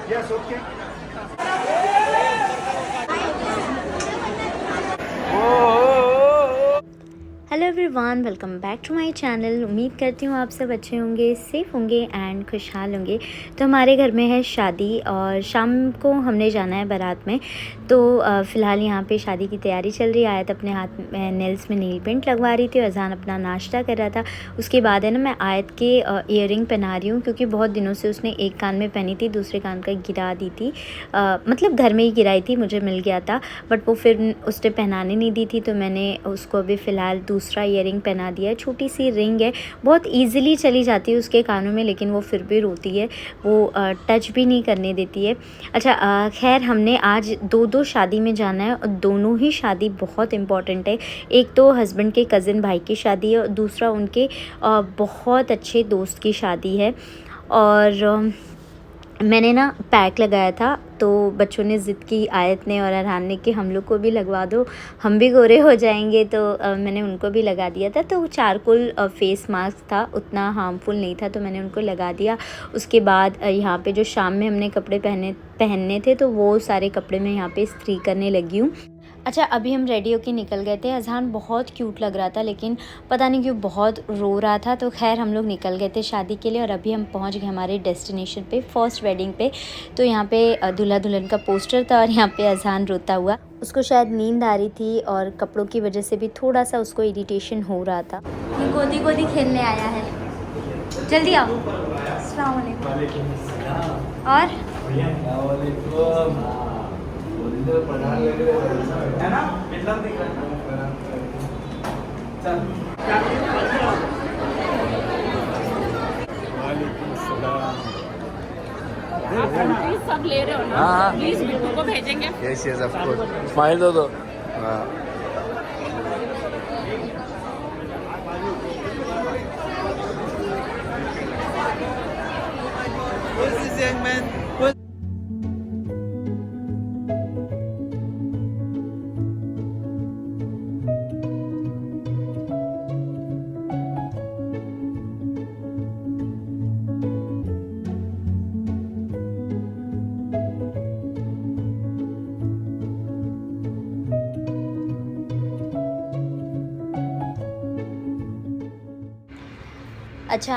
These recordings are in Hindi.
Yes, okay. Hello everyone, welcome back to my channel. उम्मीद करती हूँ आप सब अच्छे होंगे, सेफ़ होंगे एंड खुशहाल होंगे। तो हमारे घर में है शादी और शाम को हमने जाना है बारात में। तो फ़िलहाल यहाँ पे शादी की तैयारी चल रही है। आयत अपने हाथ में नेल्स में नील पेंट लगवा रही थी और अज़ान अपना नाश्ता कर रहा था। उसके बाद है ना, मैं आयत के ईयरिंग पहना रही हूँ, क्योंकि बहुत दिनों से उसने एक कान में पहनी थी, दूसरे कान का गिरा दी थी। मतलब घर में ही गिराई थी, मुझे मिल गया था, बट वो फिर उसने पहनाने नहीं दी थी। तो मैंने उसको अभी फ़िलहाल दूसरा ईयरिंग पहना दिया है। छोटी सी रिंग है, बहुत ईज़िली चली जाती है उसके कानों में, लेकिन वो फिर भी रोती है, वो टच भी नहीं करने देती है। अच्छा, खैर हमने आज दो शादी में जाना है और दोनों ही शादी बहुत इम्पॉर्टेंट है। एक तो हस्बैंड के कज़िन भाई की शादी है और दूसरा उनके बहुत अच्छे दोस्त की शादी है। और मैंने ना पैक लगाया था, तो बच्चों ने ज़िद की, आयत ने और अरहान ने, कि हम लोग को भी लगवा दो, हम भी गोरे हो जाएंगे। तो मैंने उनको भी लगा दिया था। तो चारकोल फेस मास्क था, उतना हार्मफुल नहीं था, तो मैंने उनको लगा दिया। उसके बाद यहाँ पे जो शाम में हमने कपड़े पहनने थे, तो वो सारे कपड़े मैं यहाँ पे इस्त्री करने लगी हूँ। अच्छा, अभी हम रेडी होके निकल गए थे। अज़हान बहुत क्यूट लग रहा था, लेकिन पता नहीं क्यों बहुत रो रहा था। तो खैर हम लोग निकल गए थे शादी के लिए और अभी हम पहुंच गए हमारे डेस्टिनेशन पे, फर्स्ट वेडिंग पे। तो यहाँ पे दूल्हा दुल्हन का पोस्टर था और यहाँ पे अज़हान रोता हुआ, उसको शायद नींद आ रही थी और कपड़ों की वजह से भी थोड़ा सा उसको इरिटेशन हो रहा था। ये गोदी गोदी खेलने आया है, जल्दी आओ। अस्सलाम वालेकुम। और है ना, मतलब दिख रहा है। चल प्लीज सब ले रहे हो ना? हाँ। प्लीज बिट्टू को भेजेंगे। Yes yes of course, smile दो दो। हाँ। Who's this young man? अच्छा,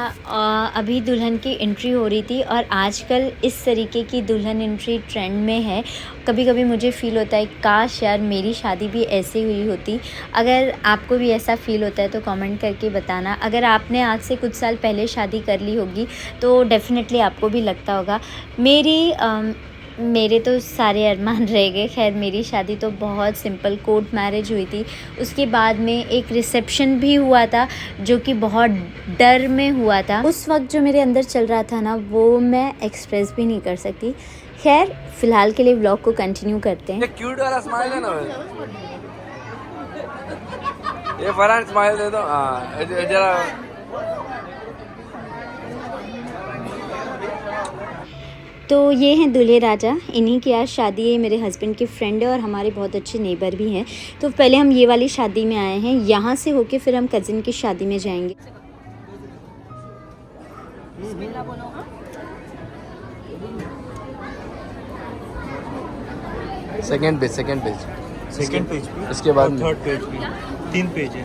अभी दुल्हन की एंट्री हो रही थी और आजकल इस तरीके की दुल्हन एंट्री ट्रेंड में है। कभी कभी मुझे फ़ील होता है, काश यार मेरी शादी भी ऐसे हुई होती। अगर आपको भी ऐसा फ़ील होता है तो कमेंट करके बताना। अगर आपने आज से कुछ साल पहले शादी कर ली होगी तो डेफ़िनेटली आपको भी लगता होगा। मेरे तो सारे अरमान रह गए। खैर मेरी शादी तो बहुत सिंपल कोर्ट मैरिज हुई थी। उसके बाद में एक रिसेप्शन भी हुआ था, जो कि बहुत डर में हुआ था। उस वक्त जो मेरे अंदर चल रहा था ना, वो मैं एक्सप्रेस भी नहीं कर सकती। खैर फ़िलहाल के लिए व्लॉग को कंटिन्यू करते हैं। ये क्यूट वाला स्माइल है ना, ये फरहान स्माइल दे दो। हाँ जरा। तो ये हैं दूल्हे राजा, इन्हीं की आज शादी है। मेरे हस्बैंड के फ्रेंड है और हमारे बहुत अच्छे नेबर भी हैं। तो पहले हम ये वाली शादी में आए हैं, यहाँ से होके फिर हम कज़िन की शादी में जाएंगे। सेकंड पेज सेकंड पेज भी, इसके बाद और थर्ड पेज भी, 3 पेज है।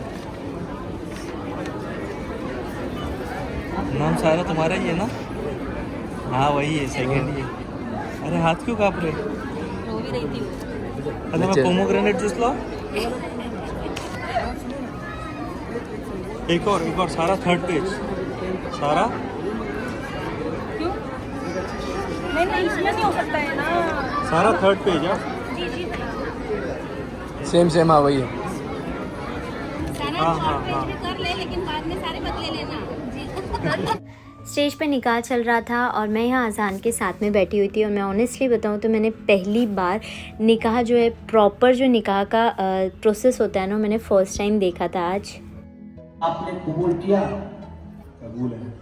नाम सारा तुम्हारा ही है ना? हाँ वही है, सेकंड ही है। अरे हाथ क्यों काँप रहे? रो भी रही थी। अरे मैं पोमोग्रेनेट जूस लाऊं? एक और सारा थर्ड पेज, सारा। क्यों? नहीं इसमें नहीं हो सकता है ना। सारा थर्ड पेज है। सेम हाँ वही है। हाँ। कर ले, लेकिन बाद में सारे बदले लेना जी। स्टेज पे निकाह चल रहा था और मैं यहाँ अज़ान के साथ में बैठी हुई थी। और मैं ऑनेस्टली बताऊँ तो मैंने पहली बार निकाह जो है, प्रॉपर जो निकाह का प्रोसेस होता है ना, मैंने फ़र्स्ट टाइम देखा था आज। आपने कबूल किया? कबूल है।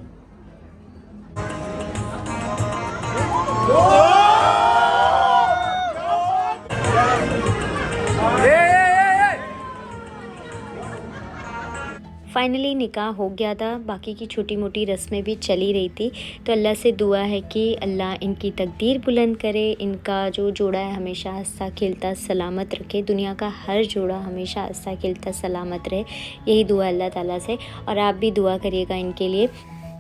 फाइनली निकाह हो गया था। बाकी की छोटी मोटी रस्में भी चली रही थी। तो अल्लाह से दुआ है कि अल्लाह इनकी तकदीर बुलंद करे, इनका जो जोड़ा है हमेशा हंसता खेलता सलामत रखे, दुनिया का हर जोड़ा हमेशा हंसता खेलता सलामत रहे, यही दुआ अल्लाह ताला से। और आप भी दुआ करिएगा इनके लिए।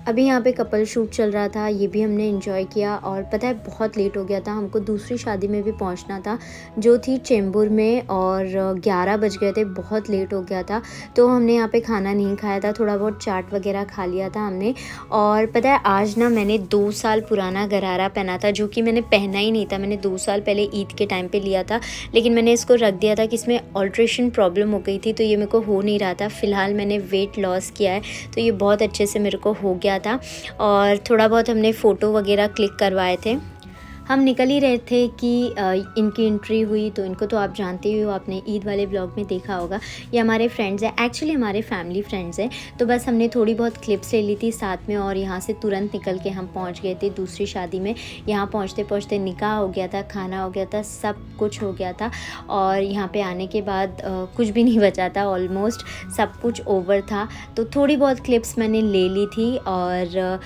अभी यहाँ पे कपल शूट चल रहा था, ये भी हमने एंजॉय किया। और पता है बहुत लेट हो गया था, हमको दूसरी शादी में भी पहुँचना था जो थी चेंबूर में, और 11 बज गए थे, बहुत लेट हो गया था। तो हमने यहाँ पे खाना नहीं खाया था, थोड़ा बहुत चाट वगैरह खा लिया था हमने। और पता है आज ना मैंने 2 साल पुराना गरारा पहना था, जो कि मैंने पहना ही नहीं था। मैंने 2 साल पहले ईद के टाइम पर लिया था, लेकिन मैंने इसको रख दिया था कि इसमें ऑल्ट्रेशन प्रॉब्लम हो गई थी, तो ये मेरे को हो नहीं रहा था। फ़िलहाल मैंने वेट लॉस किया है, तो ये बहुत अच्छे से मेरे को हो गया था। और थोड़ा बहुत हमने फ़ोटो वगैरह क्लिक करवाए थे। हम निकल ही रहे थे कि इनकी एंट्री हुई। तो इनको तो आप जानते ही हो, आपने ईद वाले ब्लॉग में देखा होगा। ये हमारे फ्रेंड्स हैं, एक्चुअली हमारे फैमिली फ्रेंड्स हैं। तो बस हमने थोड़ी बहुत क्लिप्स ले ली थी साथ में, और यहाँ से तुरंत निकल के हम पहुँच गए थे दूसरी शादी में। यहाँ पहुँचते पहुँचते निकाह हो गया था, खाना हो गया था, सब कुछ हो गया था। और यहाँ पे आने के बाद कुछ भी नहीं बचा था, ऑलमोस्ट सब कुछ ओवर था। तो थोड़ी बहुत क्लिप्स मैंने ले ली थी। और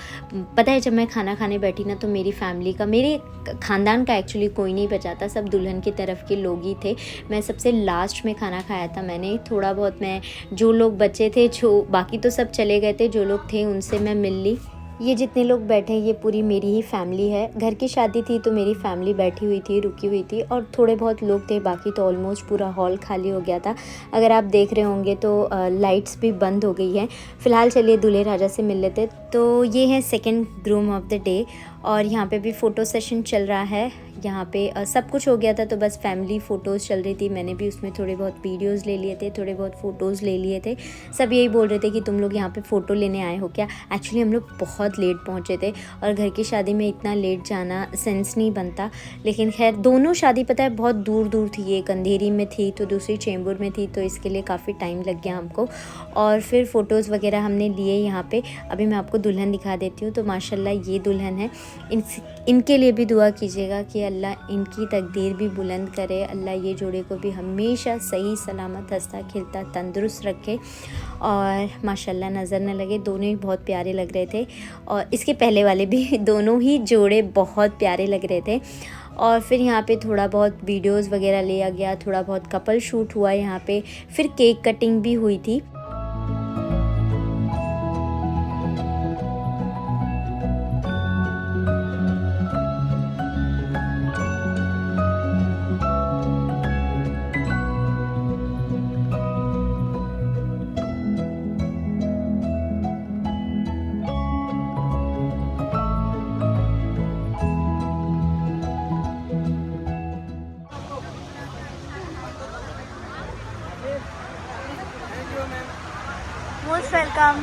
पता है जब मैं खाना खाने बैठी ना, तो मेरी फैमिली का, मेरे ख़ानदान का एक्चुअली कोई नहीं बचा था, सब दुल्हन की तरफ के लोग ही थे। मैं सबसे लास्ट में खाना खाया था मैंने। थोड़ा बहुत मैं, जो लोग बचे थे, जो बाकी तो सब चले गए थे, जो लोग थे उनसे मैं मिल ली। ये जितने लोग बैठे हैं ये पूरी मेरी ही फैमिली है। घर की शादी थी तो मेरी फैमिली बैठी हुई थी, रुकी हुई थी, और थोड़े बहुत लोग थे, बाकी तो ऑलमोस्ट पूरा हॉल खाली हो गया था। अगर आप देख रहे होंगे तो लाइट्स भी बंद हो गई हैं। फ़िलहाल चलिए दूल्हे राजा से मिल लेते। तो ये है second groom of the day, और यहाँ पे भी फ़ोटो सेशन चल रहा है। यहाँ पे सब कुछ हो गया था, तो बस फैमिली फ़ोटोज़ चल रही थी। मैंने भी उसमें थोड़े बहुत वीडियोज़ ले लिए थे, थोड़े बहुत फ़ोटोज़ ले लिए थे। सब यही बोल रहे थे कि तुम लोग यहाँ पे फ़ोटो लेने आए हो क्या। एक्चुअली हम लोग बहुत लेट पहुँचे थे, और घर की शादी में इतना लेट जाना सेंस नहीं बनता। लेकिन खैर दोनों शादी पता है बहुत दूर दूर थी, एक अंधेरी में थी तो दूसरी चेंबूर में थी, तो इसके लिए काफ़ी टाइम लग गया हमको। और फिर फ़ोटोज़ वगैरह हमने लिए यहाँ पे। अभी मैं आपको दुल्हन दिखा देती हूँ। तो माशाल्लाह ये दुल्हन है। इनके लिए भी दुआ कीजिएगा कि अल्लाह इनकी तकदीर भी बुलंद करे, अल्लाह ये जोड़े को भी हमेशा सही सलामत हंसता खेलता तंदुरुस्त रखे। और माशाल्लाह नज़र न लगे, दोनों ही बहुत प्यारे लग रहे थे। और इसके पहले वाले भी दोनों ही जोड़े बहुत प्यारे लग रहे थे। और फिर यहाँ पे थोड़ा बहुत वीडियोज़ वगैरह लिया गया, थोड़ा बहुत कपल शूट हुआ यहाँ पे, फिर केक कटिंग भी हुई थी। Most welcome.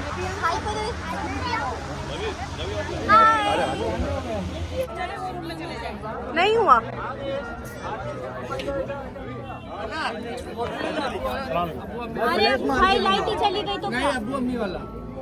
नहीं हुआ। अरे भाई लाइट ही चली गई तो क्या?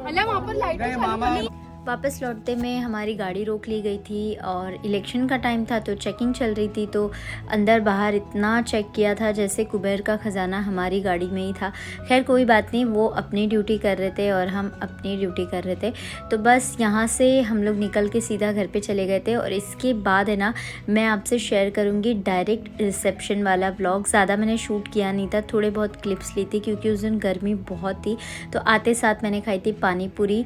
अल्लाह वहाँ पर लाइट नहीं। वापस लौटते में हमारी गाड़ी रोक ली गई थी, और इलेक्शन का टाइम था तो चेकिंग चल रही थी। तो अंदर बाहर इतना चेक किया था जैसे कुबेर का ख़जाना हमारी गाड़ी में ही था। खैर कोई बात नहीं, वो अपनी ड्यूटी कर रहे थे और हम अपनी ड्यूटी कर रहे थे। तो बस यहाँ से हम लोग निकल के सीधा घर पे चले गए थे। और इसके बाद है ना, मैं आपसे शेयर करूँगी डायरेक्ट रिसेप्शन वाला व्लॉग। ज़्यादा मैंने शूट किया नहीं था, थोड़े बहुत क्लिप्स ली थी क्योंकि उस दिन गर्मी बहुत थी। तो आते साथ मैंने खाई थी पानी पूरी।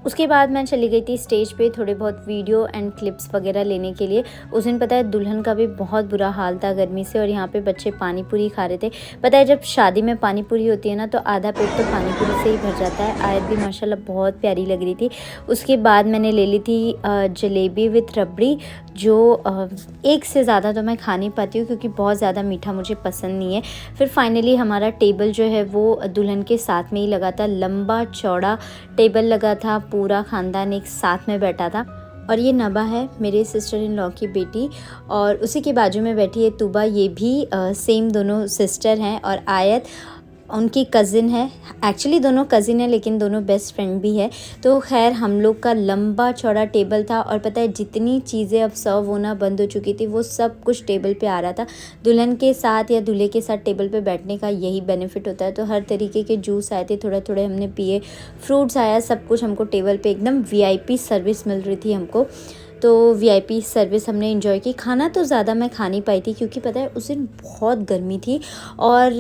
उसके बाद मैं चली गई थी स्टेज पे थोड़े बहुत वीडियो एंड क्लिप्स वगैरह लेने के लिए। उस दिन पता है दुल्हन का भी बहुत बुरा हाल था गर्मी से, और यहाँ पे बच्चे पानी पूरी खा रहे थे। पता है जब शादी में पानी पूरी होती है ना, तो आधा पेट तो पानी पूरी से ही भर जाता है। आयत भी माशाल्लाह बहुत प्यारी लग रही थी। उसके बाद मैंने ले ली थी जलेबी विथ रबड़ी, जो एक से ज़्यादा तो मैं खा नहीं पाती हूँ क्योंकि बहुत ज़्यादा मीठा मुझे पसंद नहीं है। फिर फाइनली हमारा टेबल जो है वो दुल्हन के साथ में ही लगा था, लंबा चौड़ा टेबल लगा था, पूरा ख़ानदान एक साथ में बैठा था। और ये नबा है मेरे सिस्टर इन लॉ की बेटी, और उसी के बाजू में बैठी है तुबा, ये भी सेम दोनों सिस्टर हैं। और आयत उनकी कज़िन है, एक्चुअली दोनों कज़िन है लेकिन दोनों बेस्ट फ्रेंड भी है। तो खैर हम लोग का लंबा चौड़ा टेबल था और पता है जितनी चीज़ें अब सर्व होना बंद हो चुकी थी वो सब कुछ टेबल पे आ रहा था। दुल्हन के साथ या दूल्हे के साथ टेबल पे बैठने का यही बेनिफिट होता है। तो हर तरीके के जूस आए थे, थोड़े थोड़े हमने पिए, फ्रूट्स आया, सब कुछ हमको टेबल पे एकदम VIP सर्विस मिल रही थी हमको। तो VIP सर्विस हमने एंजॉय की। खाना तो ज़्यादा मैं खा नहीं पाई थी क्योंकि पता है उस दिन बहुत गर्मी थी और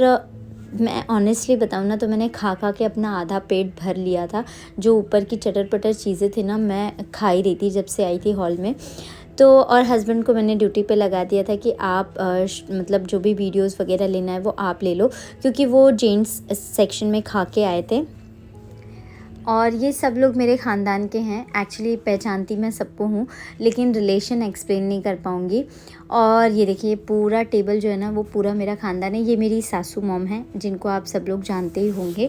मैं ऑनेस्टली बताऊँ ना तो मैंने खा के अपना आधा पेट भर लिया था। जो ऊपर की चटर पटर चीज़ें थी ना मैं खा ही रही थी जब से आई थी हॉल में। तो और हस्बैंड को मैंने ड्यूटी पे लगा दिया था कि आप मतलब जो भी वीडियोस वगैरह लेना है वो आप ले लो, क्योंकि वो जेंट्स सेक्शन में खा के आए थे। और ये सब लोग मेरे ख़ानदान के हैं। एक्चुअली पहचानती मैं सबको हूँ लेकिन रिलेशन एक्सप्लेन नहीं कर पाऊँगी। और ये देखिए पूरा टेबल जो है ना वो पूरा मेरा ख़ानदान है। ये मेरी सासू मॉम है जिनको आप सब लोग जानते ही होंगे।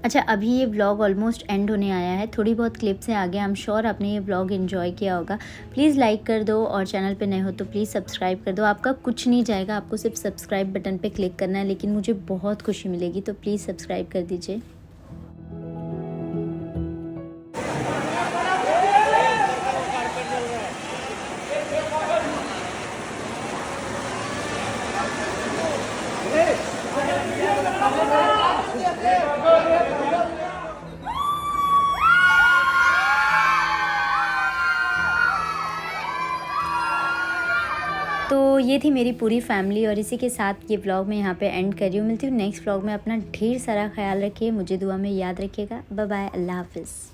अच्छा, अभी ये व्लॉग ऑलमोस्ट एंड होने आया है। थोड़ी बहुत क्लिप्स हैं आगे, आई एम श्योर आपने ये व्लॉग एंजॉय किया होगा। प्लीज़ लाइक कर दो और चैनल पे नए हो तो प्लीज़ सब्सक्राइब कर दो। आपका कुछ नहीं जाएगा, आपको सिर्फ सब्सक्राइब बटन पे क्लिक करना है, लेकिन मुझे बहुत खुशी मिलेगी। तो प्लीज़ सब्सक्राइब कर दीजिए। तो ये थी मेरी पूरी फैमिली और इसी के साथ ये व्लॉग मैं यहाँ पे एंड कर रही हूँ। मिलती हूँ नेक्स्ट व्लॉग में। अपना ढेर सारा ख्याल रखिए, मुझे दुआ में याद रखिएगा। बाय बाय, अल्लाह हाफिज़।